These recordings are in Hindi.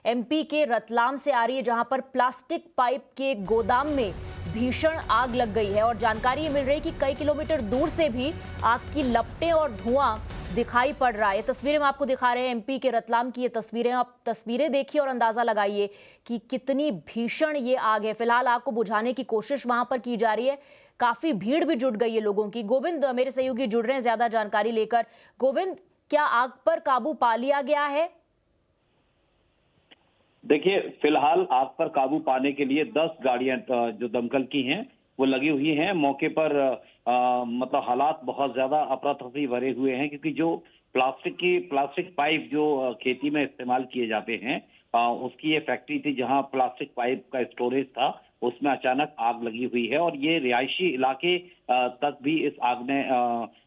एमपी के रतलाम से आ रही है, जहां पर प्लास्टिक पाइप के गोदाम में भीषण आग लग गई है और जानकारी ये मिल रही है कि कई किलोमीटर दूर से भी आग की लपटें और धुआं दिखाई पड़ रहा है। तस्वीरें हम आपको दिखा रहे हैं, एमपी के रतलाम की ये तस्वीरें। आप तस्वीरें देखिए और अंदाजा लगाइए कि कितनी भीषण ये आग है। फिलहाल आग को बुझाने की कोशिश वहां पर की जा रही है। काफी भीड़ भी जुट गई है लोगों की। गोविंद, मेरे सहयोगी जुड़ रहे हैं ज्यादा जानकारी लेकर। गोविंद, क्या आग पर काबू पा लिया गया है? देखिए, फिलहाल आग पर काबू पाने के लिए 10 गाड़ियां जो दमकल की हैं वो लगी हुई हैं। मौके पर मतलब हालात बहुत ज्यादा अफरा तफरी भरे हुए हैं, क्योंकि जो प्लास्टिक पाइप जो खेती में इस्तेमाल किए जाते हैं, उसकी ये फैक्ट्री थी जहां प्लास्टिक पाइप का स्टोरेज था। उसमें अचानक आग लगी हुई है और ये रिहायशी इलाके तक भी इस आग ने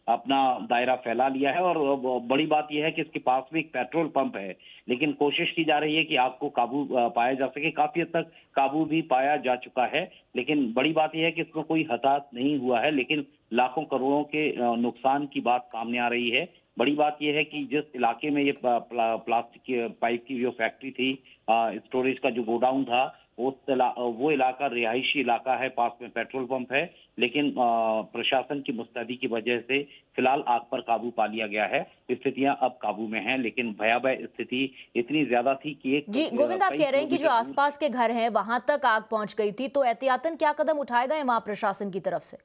अपना दायरा फैला लिया है। और बड़ी बात यह है कि इसके पास में एक पेट्रोल पंप है, लेकिन कोशिश की जा रही है कि आग को काबू पाया जा सके। काफी हद तक काबू भी पाया जा चुका है, लेकिन बड़ी बात यह है कि इसमें कोई हताहत नहीं हुआ है, लेकिन लाखों करोड़ों के नुकसान की बात सामने आ रही है। बड़ी बात यह है कि जिस इलाके में ये प्लास्टिक पाइप की जो फैक्ट्री थी, स्टोरेज का जो गोडाउन था, वो इलाका रिहायशी इलाका है, पास में पेट्रोल पंप है, लेकिन प्रशासन की मुस्तैदी की वजह से फिलहाल आग पर काबू पा लिया गया है। स्थितियां अब काबू में हैं, लेकिन भयावह स्थिति इतनी ज्यादा थी कि जी गोविंद, आप कह रहे हैं कि जो आसपास के घर हैं वहां तक आग पहुंच गई थी, तो एहतियातन क्या कदम उठाए गए वहां प्रशासन की तरफ से?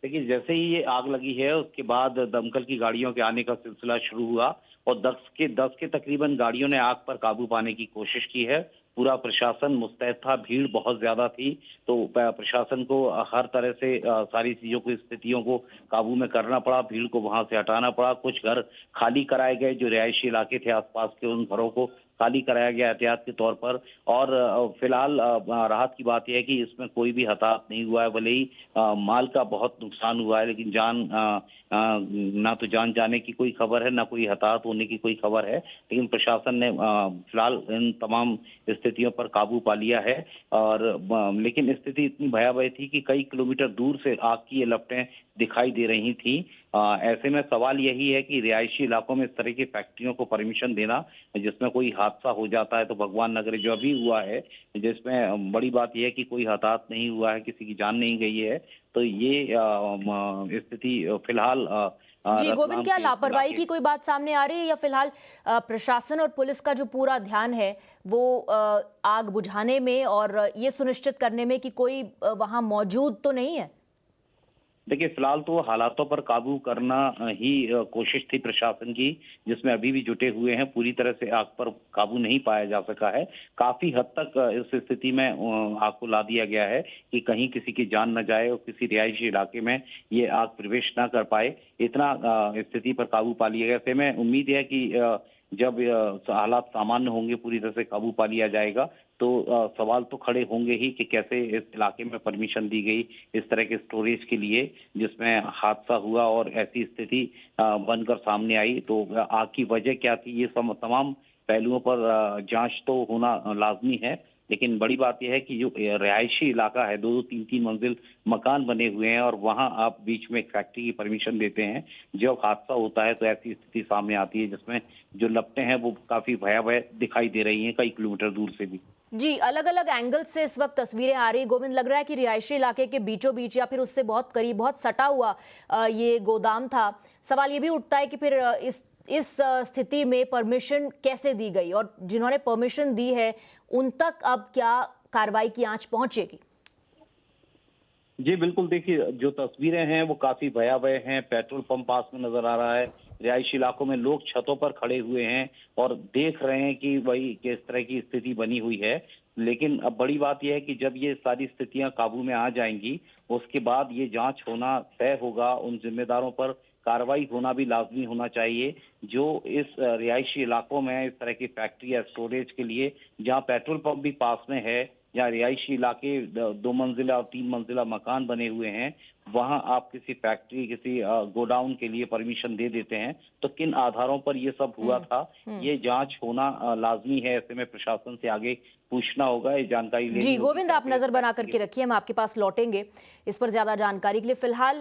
देखिए, जैसे ही ये आग लगी है उसके बाद दमकल की गाड़ियों के आने का सिलसिला शुरू हुआ और 10 के तकरीबन गाड़ियों ने आग पर काबू पाने की कोशिश की है। पूरा प्रशासन मुस्तैद था, भीड़ बहुत ज्यादा थी, तो प्रशासन को हर तरह से सारी चीजों की स्थितियों को काबू में करना पड़ा। भीड़ को वहां से हटाना पड़ा। कुछ घर खाली कराए गए, जो रिहायशी इलाके थे आसपास के, उन घरों को खाली कराया गया एहतियात के तौर पर। और फिलहाल राहत की बात यह है कि इसमें कोई भी हताहत नहीं हुआ है। भले ही माल का बहुत नुकसान हुआ है, लेकिन ना तो जान जाने की कोई खबर है, ना कोई हताहत होने की कोई खबर है। लेकिन प्रशासन ने फिलहाल इन तमाम स्थितियों पर काबू पा लिया है। और लेकिन स्थिति इतनी भयावह थी कि कई किलोमीटर दूर से आग की ये लपटें दिखाई दे रही थी। ऐसे में सवाल यही है कि रिहायशी इलाकों में इस तरह की फैक्ट्रियों को परमिशन देना, जिसमें कोई हादसा हो जाता है, तो भगवान नगरे जो अभी हुआ है, जिसमें बड़ी बात यह है कि कोई हताहत नहीं हुआ है, किसी की जान नहीं गई है, तो ये स्थिति फिलहाल जी गोविंद, क्या लापरवाही की कोई बात सामने आ रही है, या फिलहाल प्रशासन और पुलिस का जो पूरा ध्यान है वो आग बुझाने में और ये सुनिश्चित करने में कि कोई वहां मौजूद तो नहीं है? देखिए, फिलहाल तो हालातों पर काबू करना ही कोशिश थी प्रशासन की, जिसमें अभी भी जुटे हुए हैं। पूरी तरह से आग पर काबू नहीं पाया जा सका है। काफी हद तक इस स्थिति में आग को ला दिया गया है कि कहीं किसी की जान न जाए और किसी रिहायशी इलाके में ये आग प्रवेश न कर पाए। इतना स्थिति पर काबू पा लिया गया। ऐसे में उम्मीद है कि जब हालात सामान्य होंगे, पूरी तरह से काबू पा लिया जाएगा, तो सवाल तो खड़े होंगे ही कि कैसे इस इलाके में परमिशन दी गई इस तरह के स्टोरेज के लिए, जिसमें हादसा हुआ और ऐसी स्थिति बनकर सामने आई। तो आग की वजह क्या थी, ये सब तमाम पहलुओं पर जांच तो होना लाजमी है। लेकिन बड़ी बात यह है कि जो रिहायशी इलाका है, 2-2, 3-3 मंजिल मकान बने हुए हैं और वहां आप बीच में एक फैक्ट्री की परमिशन देते हैं। जब हादसा होता है तो ऐसी स्थिति सामने आती है, जिसमें जो लपटें हैं वो काफी भयावह दिखाई दे रही हैं कई किलोमीटर दूर से भी। जी, अलग अलग एंगल से इस वक्त तस्वीरें आ रही। गोविंद, लग रहा है कि रिहायशी इलाके के बीचों बीच या फिर उससे बहुत करीब, बहुत सटा हुआ ये गोदाम था। सवाल ये भी उठता है कि फिर इस स्थिति में परमिशन कैसे दी गई, और जिन्होंने परमिशन दी है उन तक अब क्या कार्रवाई की आंच पहुंचेगी? जी बिल्कुल, देखिए, जो तस्वीरें हैं वो काफी भयावह हैं। पेट्रोल पंप पास में नजर आ रहा है। रिहायशी इलाकों में लोग छतों पर खड़े हुए हैं और देख रहे हैं कि वही किस तरह की स्थिति बनी हुई है। लेकिन अब बड़ी बात यह है कि जब ये सारी स्थितियां काबू में आ जाएंगी, उसके बाद ये जांच होना तय होगा। उन जिम्मेदारों पर कार्रवाई होना भी लाजमी होना चाहिए, जो इस रिहायशी इलाकों में इस तरह की फैक्ट्री या स्टोरेज के लिए, जहां पेट्रोल पंप भी पास में है या रिहायशी इलाके 2 मंजिला और 3 मंजिला मकान बने हुए हैं, वहां आप किसी फैक्ट्री, किसी गोडाउन के लिए परमिशन दे देते हैं, तो किन आधारों पर ये सब हुआ था, ये जांच होना लाजमी है। ऐसे में प्रशासन से आगे पूछना होगा, ये जानकारी लेनी जी होगी। गोविंद, आप नजर बना करके रखिए, हम आपके पास लौटेंगे इस पर ज्यादा जानकारी के लिए। फिलहाल